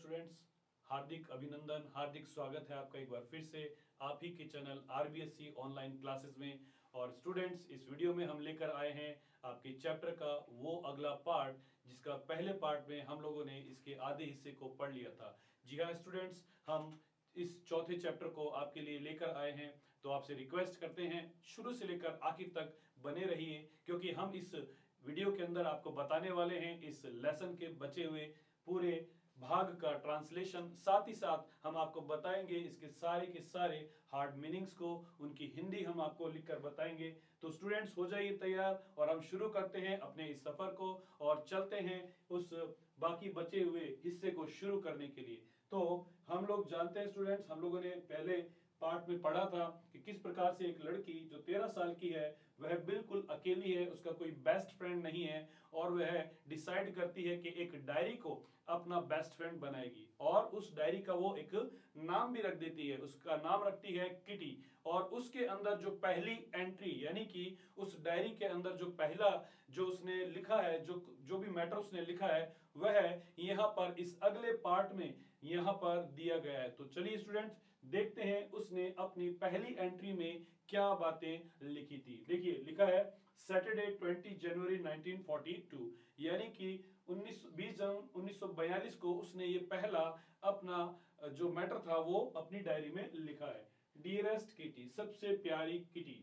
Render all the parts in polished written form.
Students, हार्दिक अभिनंदन, हार्दिक स्वागत है आपका एक बार फिर से आप ही के चैनल आरबीएससी ऑनलाइन क्लासेस में। और स्टूडेंट्स, इस वीडियो में हम लेकर आए हैं आपके चैप्टर का वो अगला पार्ट जिसका पहले पार्ट में हम लोगों ने इसके आधे हिस्से को पढ़ लिया था। जी हाँ स्टूडेंट्स, हम इस चौथे चैप्टर को आपके लिए लेकर आए हैं, तो आपसे रिक्वेस्ट करते हैं शुरू से लेकर आखिर तक बने रहिए, क्योंकि हम इस वीडियो के अंदर आपको बताने वाले हैं इस लेसन के बचे हुए पूरे भाग का ट्रांसलेशन। साथ ही साथ हम आपको बताएंगे इसके सारे के सारे हार्ड मीनिंग्स को, उनकी हिंदी हम आपको लिखकर बताएंगे। तो स्टूडेंट्स हो जाइए तैयार और हम शुरू करते हैं अपने इस सफर को और चलते हैं उस बाकी बचे हुए हिस्से को शुरू करने के लिए। तो हम लोग जानते हैं स्टूडेंट्स, हम लोगों ने पहले पार्ट में पढ़ा था कि किस प्रकार से एक लड़की जो 13 साल की है वह बिल्कुल अकेली है, उसका कोई बेस्ट फ्रेंड नहीं है, और वह डिसाइड करती है कि एक डायरी को अपना बेस्ट फ्रेंड बनाएगी और उस डायरी का वो एक नाम भी रख देती है। उसका नाम रखती है किटी, और उसके अंदर जो पहली एंट्री यानी कि उस डायरी के अंदर जो पहला जो उसने लिखा है, जो भी मैटर उसने लिखा है, वह यहाँ पर इस अगले पार्ट में यहाँ पर दिया गया है। तो चलिए स्टूडेंट्स देखते हैं उसने अपनी पहली एंट्री में क्या बातें लिखी थी। देखिए लिखा है सैटरडे 20 जनवरी 1942, यानी कि 20 जून 1942 को उसने ये पहला अपना जो मैटर था वो अपनी डायरी में लिखा है। डियरेस्ट किटी, सबसे प्यारी kitty,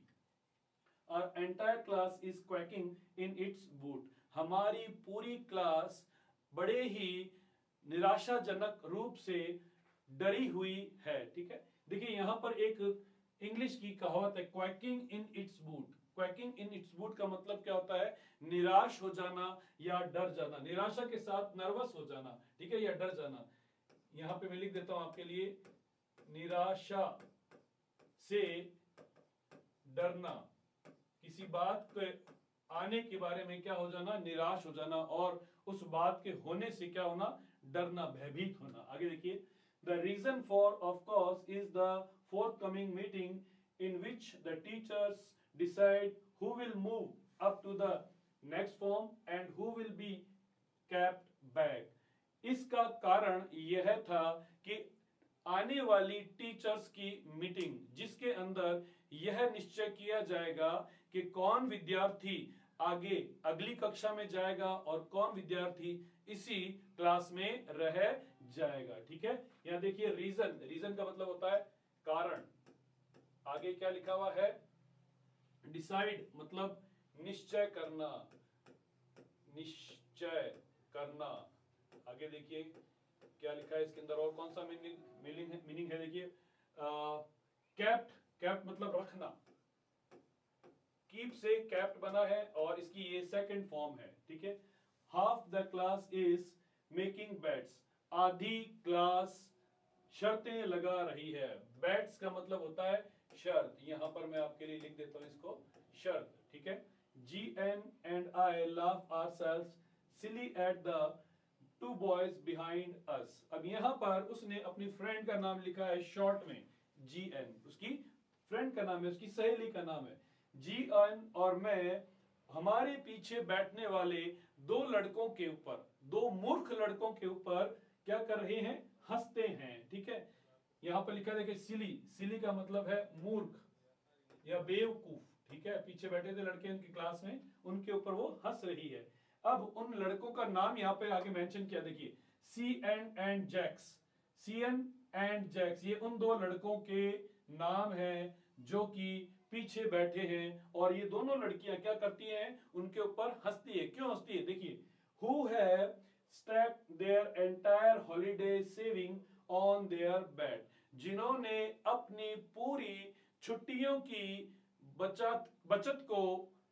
Our entire class is quacking in its boot. हमारी पूरी क्लास बड़े ही निराशाजनक रूप से डरी हुई है। ठीक है, देखिए यहां पर एक इंग्लिश की कहावत है, quaking in its boot. Quaking in its boot का मतलब क्या होता है? निराश हो जाना या डर जाना, निराशा के साथ नर्वस हो जाना, ठीक है, या डर जाना। यहां पे मैं लिख देता हूं आपके लिए, निराशा से डरना, किसी बात के आने के बारे में क्या हो जाना? निराश हो जाना, और उस बात के होने से क्या होना? डरना, भयभीत होना। आगे देखिए, the reason for of course is the forthcoming meeting in which the teachers decide who will move up to the next form and who will be kept back. इसका कारण यह था कि आने वाली टीचर्स की मीटिंग जिसके अंदर यह निश्चय किया जाएगा कि कौन विद्यार्थी आगे अगली कक्षा में जाएगा और कौन विद्यार्थी इसी क्लास में रह जाएगा। ठीक है, यहां देखिए रीजन, रीजन का मतलब होता है कारण। आगे क्या लिखा हुआ है? डिसाइड मतलब निश्चय करना, निश्चय करना। आगे देखिए क्या लिखा है इसके अंदर, और कौन सा मीनिंग है? देखिए कैप्ट, कैप्ट मतलब रखना, कीप से कैप्ट बना है और इसकी ये सेकंड फॉर्म है। ठीक है, half the class is making bets, आधी क्लास शर्तें लगा रही है। बेट्स का मतलब होता है शर्त, यहां पर मैं आपके लिए लिख देता हूं इसको, शर्त। ठीक है, GN and I laugh ourselves silly at the two boys behind us। अब यहां पर उसने अपनी फ्रेंड का नाम लिखा है शॉर्ट में GN, उसकी फ्रेंड का नाम है, उसकी सहेली का नाम है। GN और मैं हमारे पीछे बैठने वाले दो लड़कों के ऊपर, दो मूर्ख लड़कों के ऊपर क्या कर रहे हैं? हंसते हैं। ठीक है, यहां पर लिखा देखिए सिली, सिली का मतलब है मूर्ख या बेवकूफ। ठीक है, पीछे बैठे थे लड़के उनकी क्लास में, उनके ऊपर वो हंस रही है। अब उन लड़कों का नाम यहां पे आगे मेंशन किया, देखिए CN and jacks, CN and jacks, ये उन दो लड़कों के नाम हैं जो कि पीछे बैठे हैं, और ये दोनों लड़कियां क्या करती हैं? उनके ऊपर हंसती है। क्यों हंसती है? देखिए, who have stacked their entire holiday saving on their bed, जिन्होंने अपनी पूरी छुट्टियों की बचत को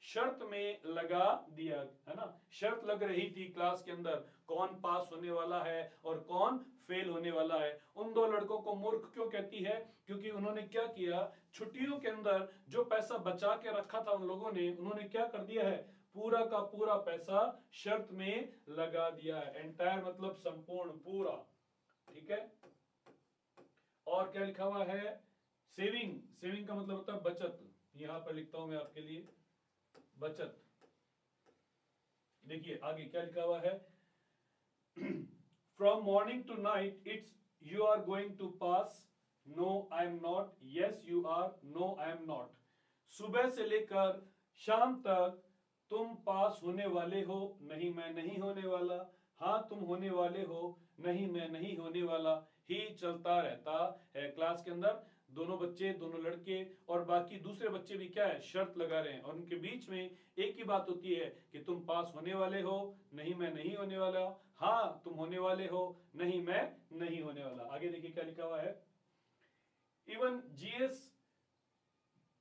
शर्त में लगा दिया, है ना। शर्त लग रही थी क्लास के अंदर, कौन पास होने वाला है और कौन फेल होने वाला है। उन दो लड़कों को मूर्ख क्यों कहती है? क्योंकि उन्होंने क्या किया, छुट्टियों के अंदर जो पैसा बचा के रखा था उन लोगों ने, उन्होंने क्या कर दिया है? पूरा का पूरा पैसा शर्त में लगा दिया है। एंटायर मतलब संपूर्ण, पूरा। ठीक है, और क्या लिखा हुआ है? सेविंग, सेविंग का मतलब होता है बचत। यहां पर लिखता हूं मैं आपके लिए, बचत। देखिए आगे क्या लिखा हुआ है? From morning to night it's you are going to pass, no I am not, yes you are, no I am not. सुबह से लेकर शाम तक तुम पास होने वाले हो, नहीं मैं नहीं होने वाला, हाँ तुम होने वाले हो, नहीं मैं नहीं होने वाला, ही चलता रहता है। क्लास के अंदर दोनों बच्चे, दोनों लड़के और बाकी दूसरे बच्चे भी क्या है, शर्त लगा रहे हैं, और उनके बीच में एक ही बात होती है कि तुम पास होने वाले हो, नहीं मैं नहीं होने वाला, हाँ तुम होने वाले हो, नहीं मैं नहीं होने वाला। आगे देखिए क्या लिखा हुआ है, even GS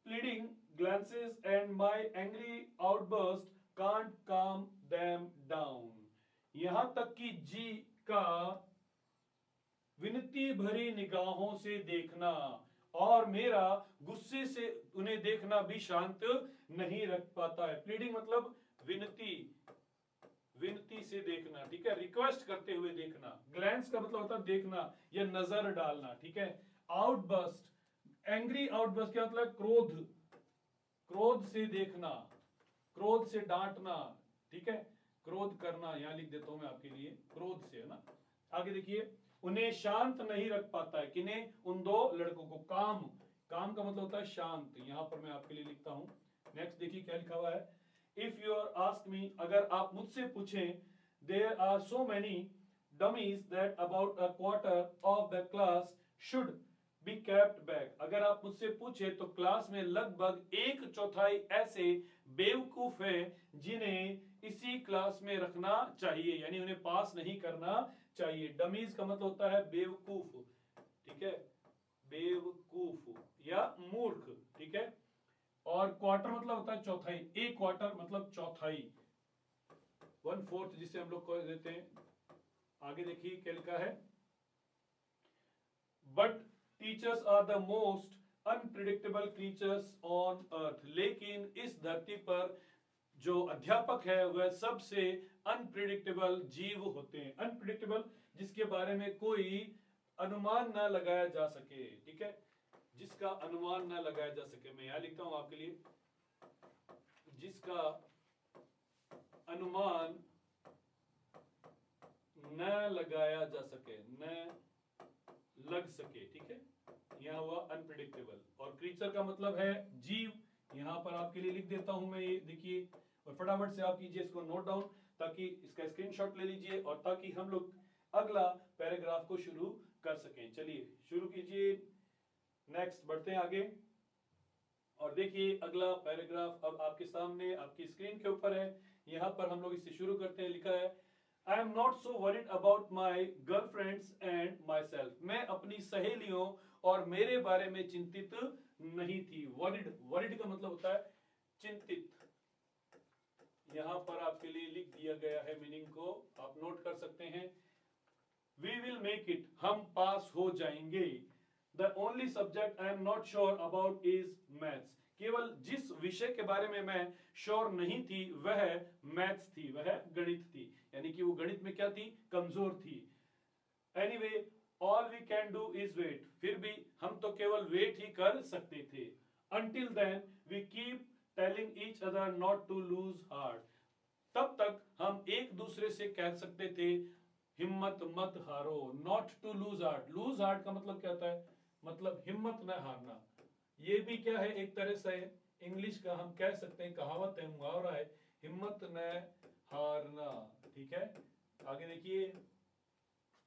pleading glances and my angry outburst can't calm them down। यहां तक कि जी का विनती भरी निगाहों से देखना और मेरा गुस्से से उन्हें देखना भी शांत नहीं रख पाता है। प्लीडिंग मतलब विनती, विनती से देखना, ठीक है, रिक्वेस्ट करते हुए देखना। ग्लैंस का मतलब होता है देखना या नजर डालना, ठीक है। आउटबर्स्ट, एंग्री आउटबर्स्ट क्या मतलब, क्रोध, क्रोध से देखना, क्रोध से डांटना, ठीक है, क्रोध करना, यहां लिख देता हूं मैं आपके लिए, क्रोध से, है ना। आगे देखिए, उन्हें शांत नहीं रख पाता है, किन्हें, उन दो लड़कों को। काम, काम का मतलब होता है शांत, यहां पर मैं आपके लिए लिखता हूं। नेक्स्ट देखिए क्या लिखा हुआ है, if you are ask me, अगर आप मुझसे पूछें, there are so many dummies that about a quarter of the class should be kept back. अगर आप मुझसे पूछे तो क्लास में लगभग एक चौथाई ऐसे बेवकूफ हैं जिन्हें इसी क्लास में रखना चाहिए, यानी उन्हें पास नहीं करना चाहिए। डमीज का मतलब होता है बेवकूफ, ठीक है, बेवकूफ या मूर्ख, ठीक है। और क्वार्टर मतलब होता है चौथाई, एक क्वार्टर मतलब चौथाई, 1/4 जिसे हम लोग कह देते हैं। आगे देखिए क्या लिखा है, but teachers are the most unpredictable creatures on earth. लेकिन इस धरती पर जो अध्यापक है वह सबसे अनप्रिडिक्टेबल जीव होते हैं। अनप्रिडिक्टेबल जिसके बारे में कोई अनुमान ना लगाया जा सके, ठीक है, जिसका अनुमान ना लगाया जा सके। मैं यहां लिखता हूं आपके लिए, जिसका अनुमान न लगाया जा सके, न लग सके, ठीक है, यहां हुआ अनप्रिडिक्टेबल। और क्रीचर का मतलब है जीव, यहां पर आपके लिए लिख देता हूं मैं, ये देखिए, और फटाफट से आप कीजिए इसको नोट डाउन, ताकि इसका स्क्रीनशॉट ले लीजिए और ताकि हम लोग अगला पैराग्राफ को शुरू कर सकें। चलिए शुरू कीजिए, नेक्स्ट बढ़ते हैं आगे। और देखिए अगला पैराग्राफ अब आपके सामने आपकी स्क्रीन के ऊपर है, यहां पर हम लोग इससे शुरू करते हैं। लिखा है, आई am not so worried about my girlfriends and my self. मैं अपनी सहेलियों और मेरे बारे में चिंतित नहीं थी। वरीड, वरीड का मतलब होता है चिंतित। यहां पर आपके लिए लिख दिया गया है, मीनिंग को आप नोट कर सकते हैं। वी विल मेक इट, हम पास हो जाएंगे। The only subject I am not sure about is maths. केवल जिस विषय के बारे में मैं श्योर नहीं थी वह मैथ्स थी, वह गणित थी, यानी कि वो गणित में क्या थी, कमजोर थी। Anyway all we can do is wait, फिर भी हम तो केवल वेट ही कर सकते थे। Until then we keep telling each other not to lose heart. तब तक हम एक दूसरे से कह सकते थे हिम्मत मत हारो, not to lose heart. Lose heart का मतलब क्या होता है, मतलब हिम्मत न हारना। ये भी क्या है, एक तरह से इंग्लिश का हम कह सकते हैं, कहावत है, मुहावरा है, हिम्मत न हारना, ठीक है। आगे देखिए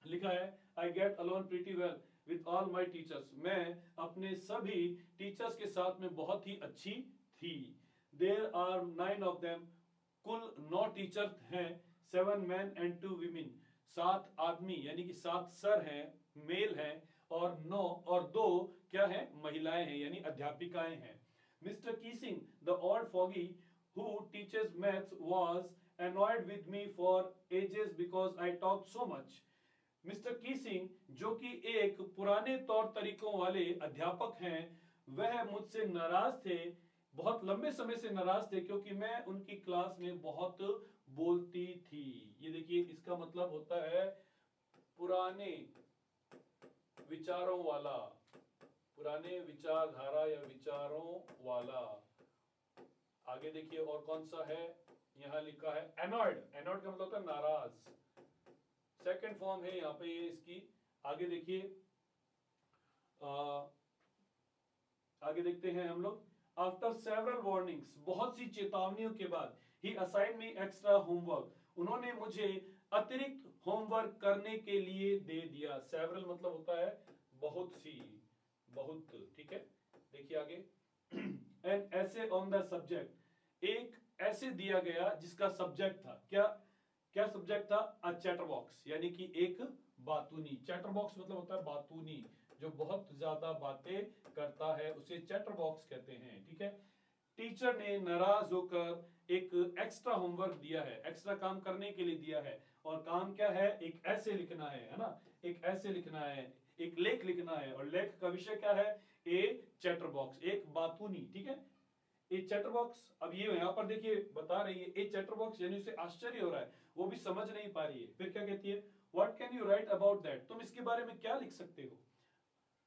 लिखा है, I get alone pretty well with all my teachers. मैं अपने सभी टीचर्स के साथ में बहुत ही अच्छी थी। देयर आर 9 ऑफ देम, कुल 9 टीचर हैं, 7 men and 2 women, 7 आदमी यानी कि 7 सर हैं, मेल हैं, और 9 और 2 क्या हैं, महिलाएं हैं, यानी अध्यापिकाएं हैं। Mr Keesing the old fogey who teaches maths was annoyed with me for ages because I talked so much। Mr Keesing जो कि एक पुराने तौर तरीकों वाले अध्यापक हैं, वह मुझसे नाराज थे, बहुत लंबे समय से नाराज थे, क्योंकि मैं उनकी क्लास में बहुत बोलती थी। ये देखिए इसका मतलब होता है पुराने विचारों वाला, पुराने विचारधारा या विचारों वाला। आगे देखिए और कौन सा है, यहां लिखा है एनॉयड। एनॉयड का मतलब होता है नाराज, सेकंड फॉर्म है यहाँ पे ये इसकी। आगे देखिए, आगे देखते हैं हम लोग। आफ्टर सेवरल वार्निंग्स, बहुत सी चेतावनियों के बाद, ही असाइन मी एक्स्ट्रा होमवर्क, उन्होंने मुझे अतिरिक्त होमवर्क करने के लिए दे दिया। सेवरल मतलब होता है बहुत सी, बहुत, ठीक है। देखिए आगे, एन ऐसे ऑन द सब्जेक्ट, एक ऐसे दिया गया जिसका सब्जेक्ट था, क्या क्या सब्जेक्ट था? अ चैटरबॉक्स, यानी कि एक बातूनी। चैटरबॉक्स मतलब होता है बातूनी, जो बहुत ज्यादा बातें करता है, उसे चैटरबॉक्स कहते हैं, ठीक है। टीचर ने नाराज होकर एक एक्स्ट्रा होमवर्क दिया है, एक्स्ट्रा काम करने के लिए दिया है। और काम क्या है? एक ऐसे लिखना है ना, एक ऐसे लिखना है, एक लेख लिखना है। और लेख का विषय क्या है? ए चैटरबॉक्स, एक बातूनी, ठीक है। ए चैटरबॉक्स, अब ये यहाँ पर देखिए बता रही है ए चैटरबॉक्स, यानी उसे आश्चर्य हो रहा है, वो भी समझ नहीं पा रही है। फिर क्या कहती है? What can you write about that, तुम इसके बारे में क्या लिख सकते हो?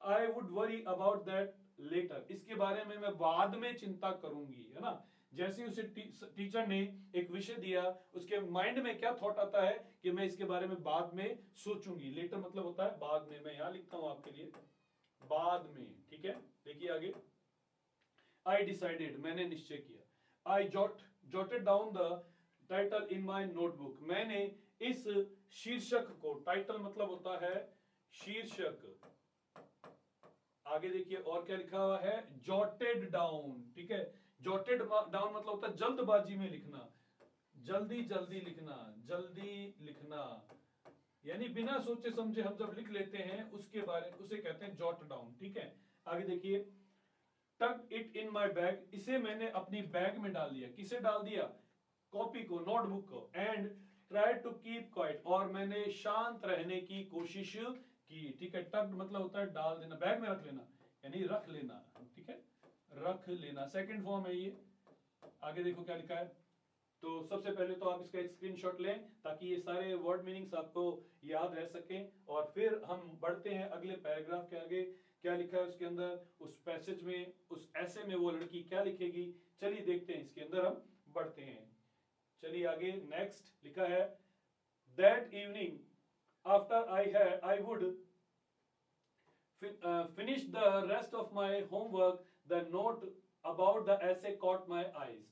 I would worry about that letter, इसके बारे में मैं बाद में चिंता करूंगी, है ना। जैसे उसे टीचर ने एक विषय दिया, उसके माइंड में क्या थॉट आता है कि मैं इसके बारे में बाद में सोचूंगी। लेटर मतलब होता है बाद में, मैं यहां लिखता हूं आपके लिए बाद में, ठीक है। देखिए आगे, आई डिसाइडेड, मैंने निश्चय किया। आई jotted down the title in my notebook, मैंने इस शीर्षक को, टाइटल मतलब होता है शीर्षक। आगे देखिए और क्या लिखा हुआ है? जॉटेड डाउन, ठीक है। जॉटेड डाउन मतलब होता है जल्दबाजी में लिखना, जल्दी जल्दी लिखना, जल्दी लिखना, यानी बिना सोचे समझे हम जब लिख लेते हैं उसके बारे, उसे कहते हैं जॉट डाउन, ठीक है। आगे देखिए, टक इट इन माई बैग, इसे मैंने अपनी बैग में डाल दिया। किसे डाल दिया? कॉपी को, नोटबुक को। And try to keep quiet, और मैंने शांत रहने की कोशिश की, ठीक है। टक मतलब होता है डाल देना, बैग में रख लेना, यानी रख लेना, ठीक है, रख लेना। सेकंड फॉर्म है ये। आगे देखो क्या लिखा है। तो सबसे पहले तो आप इसका एक स्क्रीनशॉट लें ताकि ये सारे वर्ड मीनिंग्स आपको याद रह सकें। और फिर हम बढ़ते हैं अगले पैराग्राफ के आगे, क्या लिखा है उसके अंदर, उस पैसेज में, उस ऐसे में वो लड़की क्या लिखेगी। चलिए देखते हैं, इसके अंदर हम बढ़ते हैं। चलिए आगे, नेक्स्ट लिखा है, that evening after I would finish the rest of my homework, the note about the essay caught my eyes.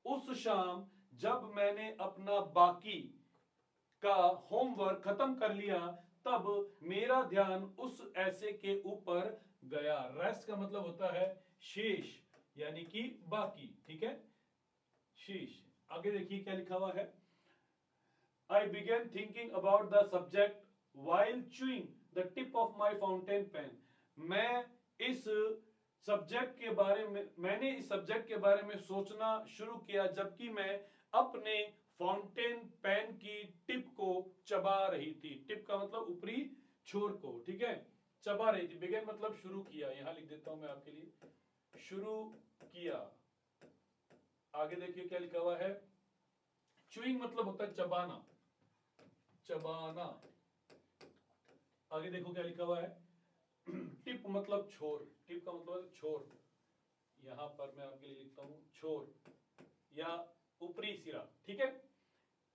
उस शाम जब मैंने अपना बाकी का होमवर्क खत्म कर लिया, तब मेरा ध्यान उस ऐसे के ऊपर गया। रेस्ट का मतलब होता है शेष, यानी कि बाकी, ठीक है, शेष। आगे देखिए क्या लिखा हुआ है। I began thinking about the subject while chewing the tip of my fountain pen. मैं इस सब्जेक्ट के बारे में, मैंने इस सब्जेक्ट के बारे में सोचना शुरू किया जबकि मैं अपने फाउंटेन पेन की टिप को चबा रही थी। टिप का मतलब ऊपरी छोर को, ठीक है, चबा रही थी। बिगेन मतलब शुरू किया, यहां लिख देता हूं मैं आपके लिए, शुरू किया। आगे देखिए क्या लिखा हुआ है। च्यूइंग मतलब होता है चबाना, चबाना। आगे देखो क्या लिखा हुआ है। टिप मतलब छोर, टिप का मतलब छोर, यहां पर मैं आपके लिए लिखता हूं छोर या ऊपरी सिरा, ठीक है।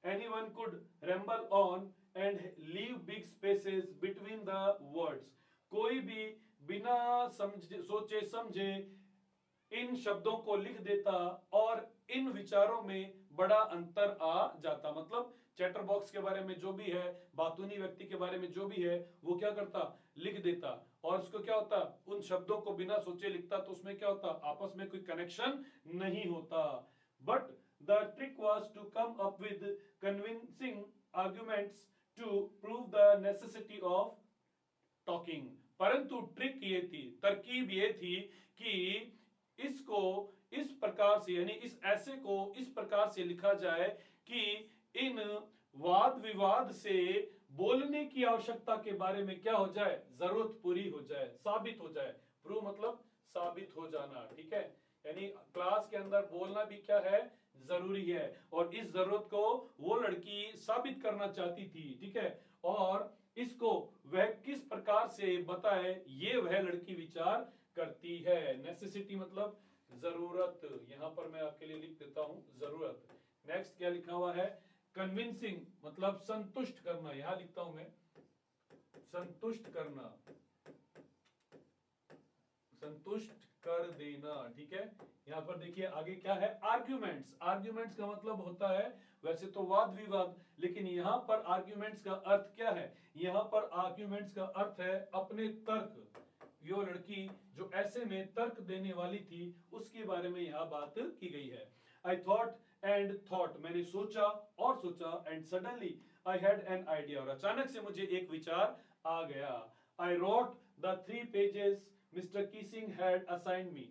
Anyone could ramble on and leave big spaces between the words. कोई भी बिना सोचे समझे इन शब्दों को लिख देता और इन विचारों में बड़ा अंतर आ जाता। मतलब चैटर बॉक्स के बारे में जो भी है, बातूनी व्यक्ति के बारे में जो भी है, वो क्या करता, लिख देता। और उसको क्या होता, उन शब्दों को बिना सोचे लिखता, तो उसमें क्या होता, आपस में कोई कनेक्शन नहीं होता। But the trick was to come up with convincing arguments to prove the necessity of talking. परंतु ट्रिक ये थी, तरकीब ये थी कि इसको इस प्रकार से, यानी इस ऐसे को इस प्रकार से लिखा जाए कि इन वाद विवाद से बोलने की आवश्यकता के बारे में क्या हो जाए, जरूरत पूरी हो जाए, साबित हो जाए। प्रूव मतलब साबित हो जाना, ठीक है। यानी क्लास के अंदर बोलना भी क्या है, जरूरी है। और इस जरूरत को वो लड़की साबित करना चाहती थी, ठीक है। और इसको वह किस प्रकार से बताए, ये वह लड़की विचार करती है। नेसेसिटी मतलब जरूरत, यहां पर मैं आपके लिए लिख देता हूं जरूरत। नेक्स्ट क्या लिखा हुआ है। कन्विंसिंग मतलब संतुष्ट करना, यहां लिखता हूं मैं संतुष्ट करना, संतुष्ट कर देना, ठीक है। यहां पर देखिए आगे क्या है, आर्ग्यूमेंट्स। आर्ग्यूमेंट्स का मतलब होता है वैसे तो वाद विवाद, लेकिन यहां पर आर्ग्यूमेंट्स का अर्थ क्या है, यहां पर आर्ग्यूमेंट्स का अर्थ है अपने तर्क। यो लड़की जो ऐसे में तर्क देने वाली थी उसके बारे में यहां बात की गई है। आई थॉट एंड थॉट, मैंने सोचा और सोचा, and suddenly I had an idea, और अचानक से मुझे एक विचार आ गया। I wrote the 3 pages Mr Keesing had assigned me,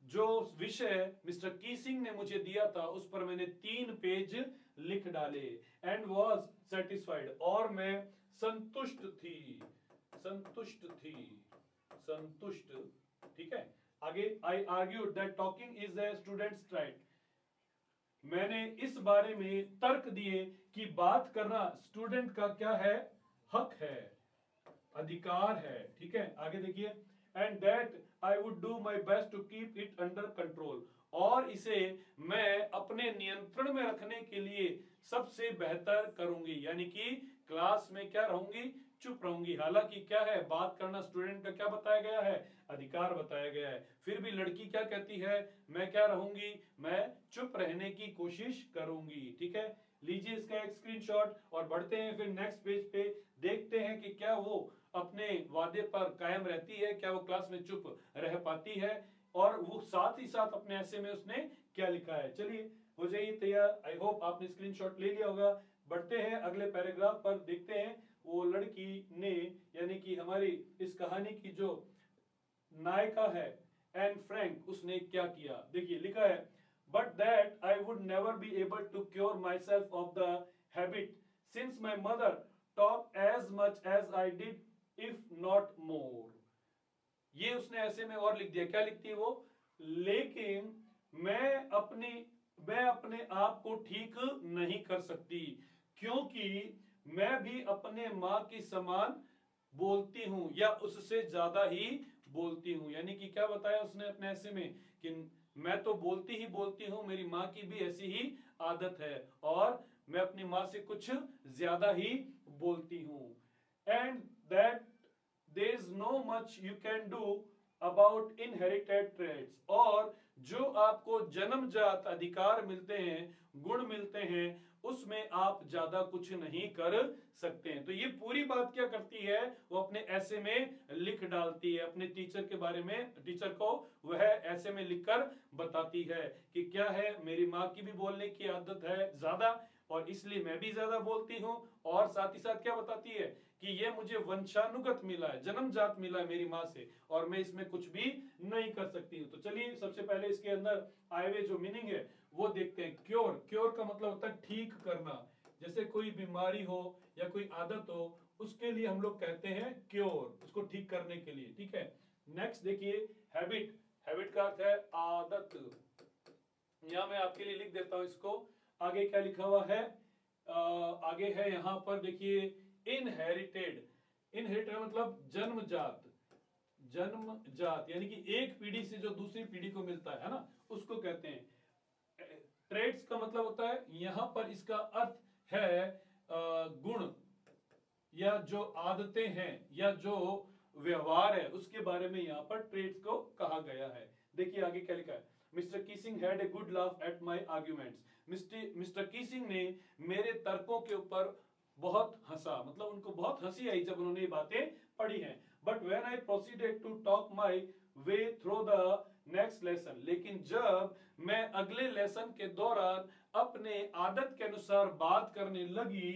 जो विषय मिस्टर कीसिंग ने मुझे दिया था उस पर मैंने 3 पेज लिख डाले। एंड वॉज सेटिस्फाइड, और मैं संतुष्ट थी, संतुष्ट थी, संतुष्ट, ठीक है। आगे, I argued that talking is a student's right, मैंने इस बारे में तर्क दिए कि बात करना स्टूडेंट का क्या है, हक है, अधिकार है, ठीक है। आगे देखिए, and that I would do my best to keep it under control, और इसे मैं अपने नियंत्रण में रखने के लिए सबसे बेहतर करूंगी, यानी कि क्लास में क्या रहूंगी, चुप रहूंगी। हालांकि क्या है, बात करना स्टूडेंट का क्या बताया गया है, अधिकार बताया गया है, फिर भी लड़की क्या कहती है, मैं क्या रहूंगी, मैं चुप रहने की कोशिश करूंगी, ठीक है। लीजिए इसका एक स्क्रीनशॉट और बढ़ते हैं फिर नेक्स्ट पेज पे, देखते हैं कि क्या वो अपने वादे पर कायम रहती है, क्या वो क्लास में चुप रह पाती है, और वो साथ ही साथ अपने ऐसे में उसने क्या लिखा है। चलिए हो जाइए तैयार, आई होप आपने स्क्रीनशॉट ले लिया होगा। बढ़ते हैं अगले पैराग्राफ पर, देखते हैं वो लड़की ने, यानी कि हमारी इस कहानी की जो नायिका है एन फ्रैंक, उसने क्या किया। देखिए लिखा है, but that I would never be able to cure myself of the habit since my mother talk as much as I did if not more. ये उसने ऐसे में और लिख दिया, क्या लिखती है वो, लेकिन मैं अपने आप को ठीक नहीं कर सकती क्योंकि मैं भी अपने माँ की समान बोलती हूं या उससे ज्यादा ही बोलती हूं। यानी कि क्या बताया उसने अपने ऐसे में कि मैं तो बोलती ही बोलती हूं, मेरी माँ की भी ऐसी ही आदत है और मैं अपनी माँ से कुछ ज्यादा ही बोलती हूं। And that there is no much you can do about inherited traits, और जो आपको जन्मजात अधिकार मिलते हैं, गुण मिलते हैं, उसमें आप ज्यादा कुछ नहीं कर सकते हैं। तो ये पूरी बात क्या करती है, वो अपने ऐसे में लिख डालती है, अपने टीचर के बारे में, टीचर को वह ऐसे में लिखकर बताती है कि क्या है, मेरी माँ की भी बोलने की आदत है ज्यादा और इसलिए मैं भी ज्यादा बोलती हूं, और साथ ही साथ क्या बताती है कि ये मुझे वंशानुगत मिला है, जन्मजात मिला है मेरी माँ से, और मैं इसमें कुछ भी नहीं कर सकती हूँ। तो चलिए सबसे पहले इसके अंदर आए हुए जो मीनिंग है वो देखते हैं। क्योर, क्योर का मतलब होता है ठीक करना, जैसे कोई बीमारी हो या कोई आदत हो, उसके लिए हम लोग कहते हैं क्योर, उसको ठीक करने के लिए, ठीक है। नेक्स्ट देखिए, हैबिट, हैबिट का अर्थ है आदत। यहां मैं आपके लिए लिख देता हूं इसको, आगे क्या लिखा हुआ है, आगे है यहां पर देखिए, इनहेरिटेड, इनहेरिटेड मतलब जन्मजात, जन्मजात यानी कि एक पीढ़ी से जो दूसरी पीढ़ी को मिलता है ना, उसको कहते हैं। ट्रेड्स का मतलब होता है, यहां पर इसका अर्थ है गुण या जो आदतें हैं या जो व्यवहार है उसके बारे में यहां पर ट्रेड्स को कहा गया है। देखिए आगे क्या लिखा है, Mr Keesing had a good laugh at my arguments, Mr Keesing ने मेरे तर्कों के ऊपर बहुत हंसा, मतलब उनको बहुत हंसी आई जब उन्होंने ये बातें पढ़ी हैं। But when I proceeded to talk my way through the next lesson, लेकिन जब मैं अगले लेसन के दौरान अपने आदत के अनुसार बात करने लगी,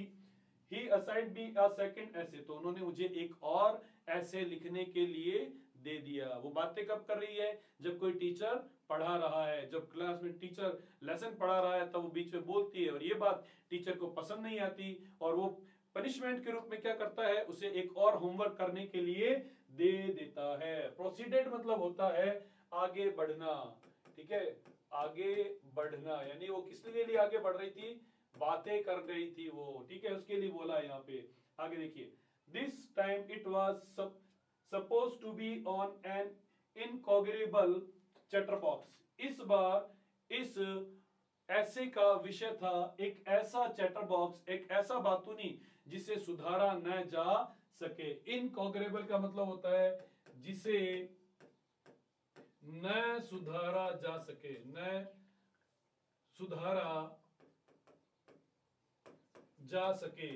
ही असाइंड मी अ सेकंड ऐसे, तो उन्होंने मुझे एक और ऐसे लिखने के लिए दे दिया। वो बातें कब कर रही है, जब कोई टीचर पढ़ा रहा है, जब क्लास में टीचर लेसन पढ़ा रहा है तब वो बीच में बोलती है और ये बात टीचर को पसंद नहीं आती और वो पनिशमेंट के रूप में क्या करता है, उसे एक और होमवर्क करने के लिए दे देता है। प्रोसीडेड मतलब होता है आगे बढ़ना, ठीक है, आगे बढ़ना, यानी वो किस लिए आगे बढ़ रही थी, बातें कर रही थी वो, ठीक है, उसके लिए बोला है यहाँ पे। आगे देखिए, this time it was suppose to be on an incorrigible chatterbox, इस बार इस ऐसे का विषय था एक ऐसा चैटर बॉक्स, एक ऐसा बातूनी जिसे सुधारा न जा सके। इनकॉग्रेबल का मतलब होता है जिसे न सुधारा जा सके, न सुधारा जा सके,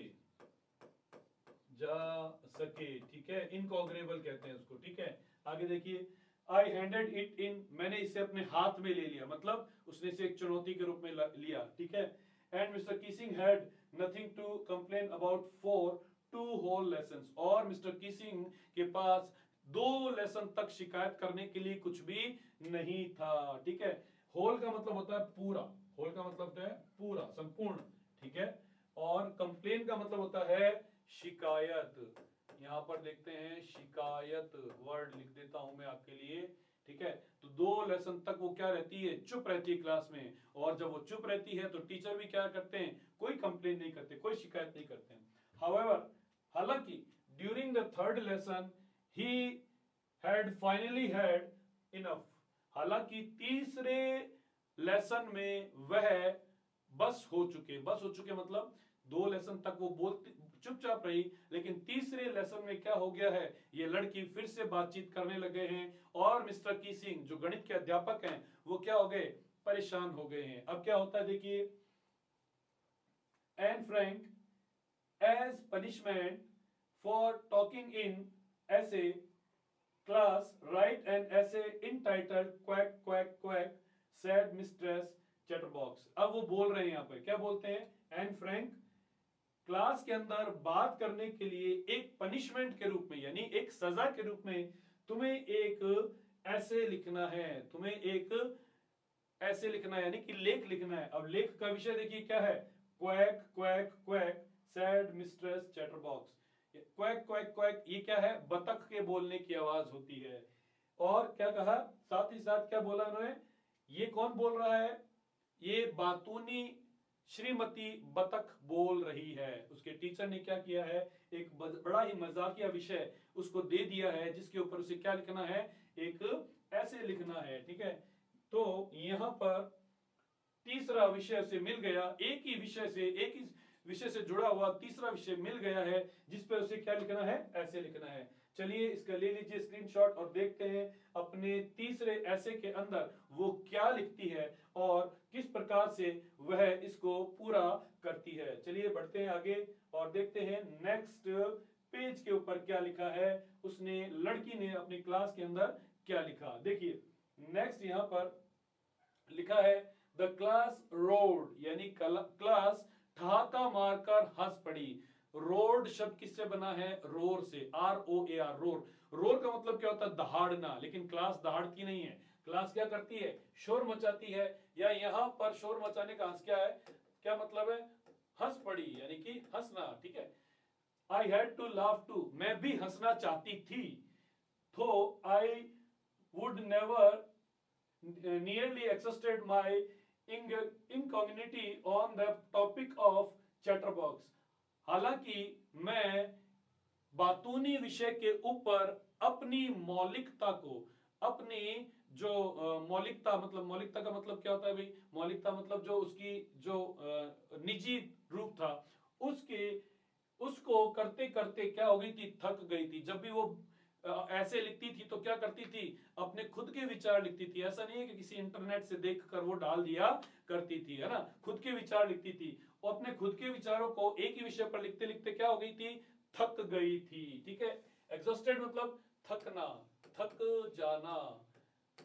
ठीक है, इनकॉग्रेबल कहते हैं उसको, ठीक है। आगे देखिए, आई हैंडेड इट इन, मैंने इसे अपने हाथ में ले लिया, मतलब उसने इसे एक चुनौती के रूप में लिया, ठीक है। And Mr Keesing had nothing to complain about for 2 whole lessons, और मिस्टर कीसिंग के पास 2 लेसन तक शिकायत करने के लिए कुछ भी नहीं था, ठीक है। होल का मतलब होता है पूरा, होल का मतलब होता है पूरा, संपूर्ण, ठीक है। और कंप्लेन का मतलब होता है शिकायत। यहां पर देखते हैं शिकायत, वर्ड लिख देता हूं मैं आपके लिए, ठीक है। तो 2 लेसन तक वो क्या रहती है, चुप रहती है क्लास में, और जब वो चुप रहती है तो टीचर भी क्या करते हैं, कोई कंप्लेन नहीं करते, कोई शिकायत नहीं करते हैं। हाउएवर, हालांकि during the 3rd lesson he had finally had enough, हालांकि तीसरे लेसन में वह बस हो चुके मतलब 2 लेसन तक वो बोलती चुपचाप रही, लेकिन तीसरे लेसन में क्या हो गया है, ये लड़की फिर से बातचीत करने लगे हैं, और मिस्टर कीसिंग जो गणित के अध्यापक हैं वो क्या हो गए, परेशान हो गए हैं। अब क्या होता है देखिए, Anne Frank as punishment for talking in ऐसे class write an essay entitled quack quack quack said mistress chatterbox. अब वो बोल रहे हैं, यहां पर क्या बोलते हैं, एन फ्रैंक क्लास के अंदर बात करने के लिए एक पनिशमेंट के रूप में, यानी एक सजा के रूप में तुम्हें एक ऐसे लिखना है, तुम्हें एक ऐसे लिखना है, यानी कि लेख लिखना है। अब लेख का विषय देखिए क्या है, quack quack quack said mistress chatterbox. Quack quack quack ये क्या है, बतख के बोलने की आवाज होती है। और क्या कहा, साथ ही साथ क्या बोला उन्होंने, ये कौन बोल रहा है, ये बातूनी श्रीमती बतख बोल रही है। उसके टीचर ने क्या किया है, एक बड़ा ही मजाकिया विषय उसको दे दिया है, जिसके ऊपर उसे क्या लिखना है, एक ऐसे लिखना है, ठीक है। तो यहां पर तीसरा विषय से मिल गया, एक ही विषय से जुड़ा हुआ तीसरा विषय मिल गया है, जिस पे उसे क्या लिखना है, ऐसे लिखना है। चलिए इसका ले लीजिए स्क्रीनशॉट और देखते हैं अपने तीसरे ऐसे के अंदर वो क्या लिखती है और किस प्रकार से वह इसको पूरा करती है। चलिए बढ़ते हैं आगे और देखते हैं नेक्स्ट पेज के ऊपर क्या लिखा है, उसने लड़की ने अपनी क्लास के अंदर क्या लिखा। देखिए नेक्स्ट यहां पर लिखा है, द क्लास रोड, यानी क्लास ठहाका मारकर हंस पड़ी। रोड शब्द किससे बना है, रोर से, ROAR, रोर। रोर का मतलब क्या होता है, दहाड़ना, लेकिन क्लास दहाड़ती नहीं है, क्लास क्या करती है, शोर मचाती है। या यहां पर शोर मचाने का हंस क्या है, क्या मतलब है, हंस पड़ी यानी कि हंसना, ठीक है। I had to laugh too, मैं भी हंसना चाहती थी, तो I would never nearly exhausted my incognity on the topic of chatterbox, हालांकि मैं बातूनी विषय के ऊपर अपनी मौलिकता को, अपनी जो मौलिकता का मतलब क्या होता है भाई, मौलिकता मतलब जो उसकी जो निजी रूप था उसको करते करते क्या हो गई थी, थक गई थी। जब भी वो ऐसे लिखती थी तो क्या करती थी, अपने खुद के विचार लिखती थी, ऐसा नहीं है कि किसी इंटरनेट से देखकर वो डाल दिया करती थी, है ना, खुद के विचार लिखती थी। और अपने खुद के विचारों को एक ही विषय पर लिखते लिखते क्या हो गई थी, थक गई थी, ठीक है। एग्जॉस्टेड मतलब थकना, थक जाना।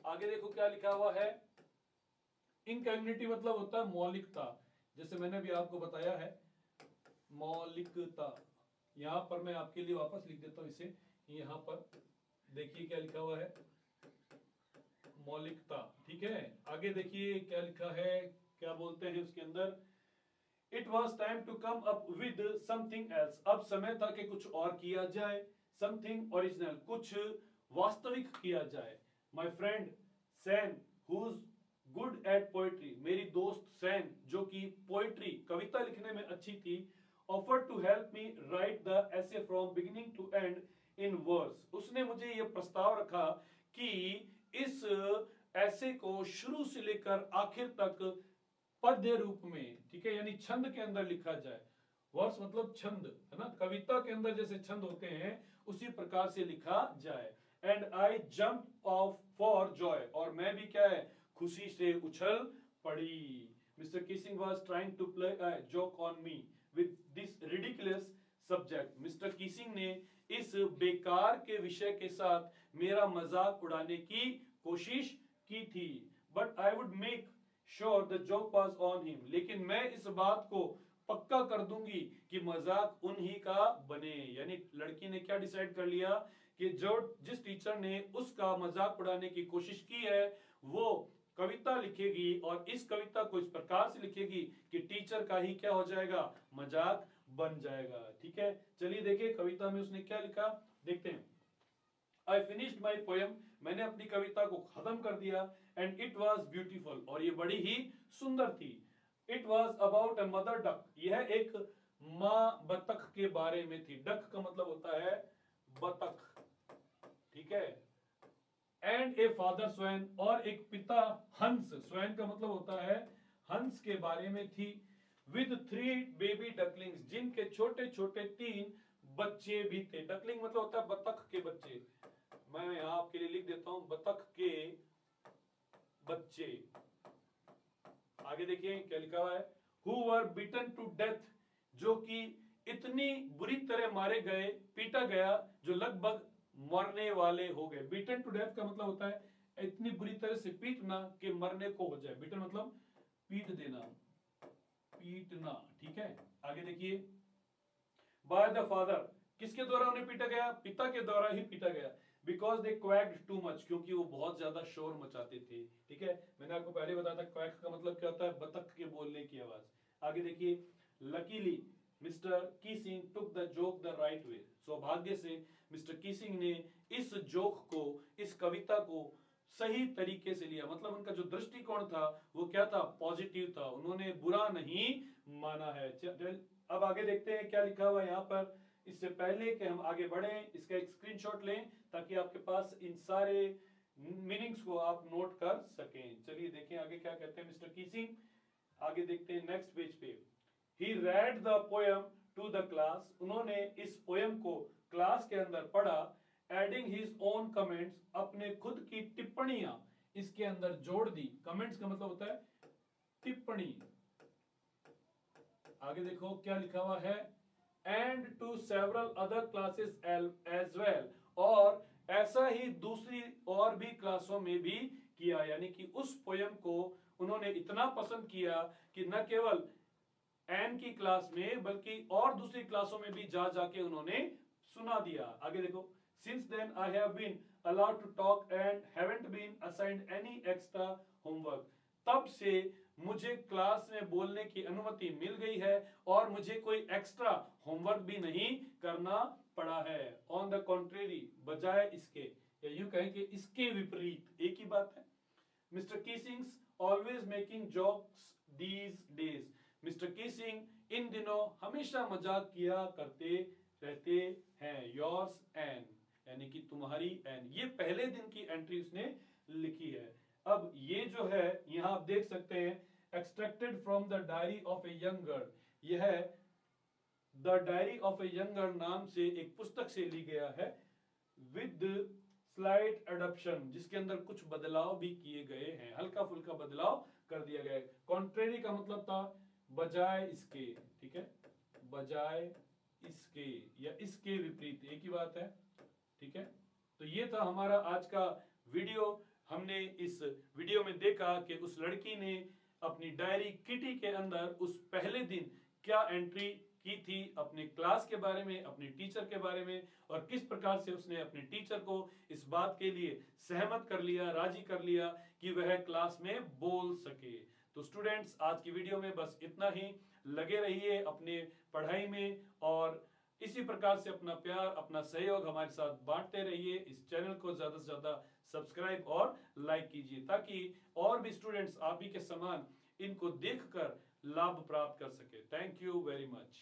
आगे देखो क्या लिखा हुआ है, इनकैग्निटी मतलब होता है मौलिकता, जैसे मैंने भी आपको बताया है मौलिकता। यहां पर मैं आपके लिए वापस लिख देता हूं इसे, यहां पर देखिए क्या लिखा हुआ है, मौलिकता, ठीक है। आगे देखिए क्या लिखा है, क्या बोलते हैं उसके अंदर, it was time to come up with something else, अब समय था कि कुछ और किया जाए, समथिंग ओरिजिनल, कुछ वास्तविक किया जाए। My friend Sanne who's good at poetry, मेरी दोस्त सैन जो कि पोएट्री कविता लिखने में अच्छी थी, offer to help me write the essay from beginning to end in verse, उसने मुझे यह प्रस्ताव रखा कि इस ऐसे को शुरू से लेकर आखिर तक पद्य रूप में, ठीक है, यानी छंद के अंदर लिखा जाए। वर्स मतलब छंद, है ना, कविता के अंदर जैसे छंद होते हैं उसी प्रकार से लिखा जाए। And I jump off for joy, और मैं भी क्या है, खुशी से उछल पड़ी। Mr Keesing was trying to play a joke on me with this ridiculous subject. Mr Keesing ने इस बेकार के विषय के साथ मेरा मजाक उड़ाने की कोशिश की थी। But I would make sure the joke was on him, लेकिन मैं इस बात को पक्का कर दूंगी कि मजाक उन्हीं का बने। यानी लड़की ने क्या डिसाइड कर लिया कि जो जिस टीचर ने उसका मजाक उड़ाने की कोशिश की है वो कविता लिखेगी, और इस कविता को इस प्रकार से लिखेगी कि टीचर का ही क्या हो जाएगा, मजाक बन जाएगा। ठीक है, चलिए देखिए कविता में उसने क्या लिखा, देखते हैं। I finished my poem, मैंने अपनी कविता को खत्म कर दिया। And it was beautiful, और ये बड़ी ही सुंदर थी। It was about a mother duck, यह एक माँ बतख के बारे में थी। डक का मतलब होता है बतख, ठीक है। And a father swan, और एक पिता हंस, स्वैन का मतलब होता है हंस के बारे में थी। With 3 baby ducklings, जिनके छोटे छोटे 3 बच्चे भी थे। डकलिंग मतलब होता है बतख के बच्चे। मैं यहां आपके लिए लिख देता हूं, बतख के बच्चे। आगे देखिए क्या लिखा हुआ है। Who were beaten to death, जो कि इतनी बुरी तरह मारे गए, पीटा गया, जो लगभग मरने वाले हो गए। बीटन टू डेथ का मतलब होता है इतनी बुरी तरह से पीटना कि मरने को हो जाए। बीटन मतलब पीट देना, पीटना, ठीक है। आगे देखिए, बाय द फादर, किसके द्वारा उन्हें पीटा गया, पिता के द्वारा ही पीटा गया। बिकॉज दे क्वैक्ड टू मच, क्योंकि वो बहुत ज्यादा शोर मचाते थे। ठीक है, मैंने आपको पहले बताया था क्वैक का मतलब क्या होता है, बतख के बोलने की आवाज। आगे देखिए, luckily Mr Keesing took the joke the right way, सौभाग्य से मिस्टर कीसिंग ने इस जोक को, इस कविता को सही तरीके से लिया। मतलब उनका जो दृष्टिकोण था वो क्या था, पॉजिटिव था, उन्होंने बुरा नहीं माना है। अब आगे देखते हैं क्या लिखा हुआ है यहाँ पर। इससे पहले कि हम आगे बढ़ें, इसका एक स्क्रीनशॉट लें ताकि आपके पास इन सारे मीनिंग्स को आप नोट कर सकें। चलिए देखें आगे क्या कहते हैं मिस्टर कीसिंग। आगे देखते हैं नेक्स्ट पेज पे। He read the poem to the class, उन्होंने इस पोएम को क्लास के अंदर पढ़ा। एडिंग हिज ओन कमेंट्स, अपने खुद की टिप्पणियां इसके अंदर जोड़ दी। कमेंट्स का मतलब होता है टिप्पणी। आगे देखो क्या लिखा हुआ है। And to several other classes as well, और ऐसा ही दूसरी और भी क्लासों में भी किया। यानी कि उस पोयम को उन्होंने इतना पसंद किया कि न केवल एन की क्लास में बल्कि और दूसरी क्लासों में भी जा जाके उन्होंने सुना दिया। आगे देखो, since then I have been allowed to talk and haven't been assigned any extra homework, तब से मुझे क्लास में बोलने की अनुमति मिल गई है और मुझे कोई एक्स्ट्रा होमवर्क भी नहीं करना पड़ा है। ऑन द कॉन्ट्रेरी, बजाय इसके, या यूं कहें कि इसके विपरीत, एक ही बात है। Mr Keesing's always making jokes these days, Mr Keesing इन दिनों हमेशा मजाक किया करते रहते हैं। योर्स एन, यानी कि तुम्हारी एन, ये पहले दिन की एंट्री उसने लिखी है। अब ये जो है यहां आप देख सकते हैं, extracted from the diary of a young girl, यह the diary of a young girl नाम से एक पुस्तक से ली गया है। विद स्लाइट एडॉप्शन, जिसके अंदर कुछ बदलाव भी किए गए हैं, हल्का फुल्का बदलाव कर दिया गया है। कॉन्ट्रेरी का मतलब था बजाय इसके, ठीक है, बजाय इसके या इसके विपरीत, एक ही बात है। ठीक है, तो ये था हमारा आज का वीडियो। हमने इस वीडियो में देखा कि उस लड़की ने अपनी डायरी किटी के अंदर उस पहले दिन क्या एंट्री की थी अपने क्लास के बारे में, अपने टीचर के बारे में, और किस प्रकार से उसने अपने टीचर को इस बात के लिए सहमत कर लिया, राजी कर लिया कि वह क्लास में बोल सके। तो स्टूडेंट्स, आज की वीडियो में बस इतना ही। लगे रहिए अपने पढ़ाई में और इसी प्रकार से अपना प्यार, अपना सहयोग हमारे साथ बांटते रहिए। इस चैनल को ज्यादा से ज्यादा सब्सक्राइब और लाइक कीजिए ताकि और भी स्टूडेंट्स आप ही के समान इनको देखकर लाभ प्राप्त कर सके। Thank you very much.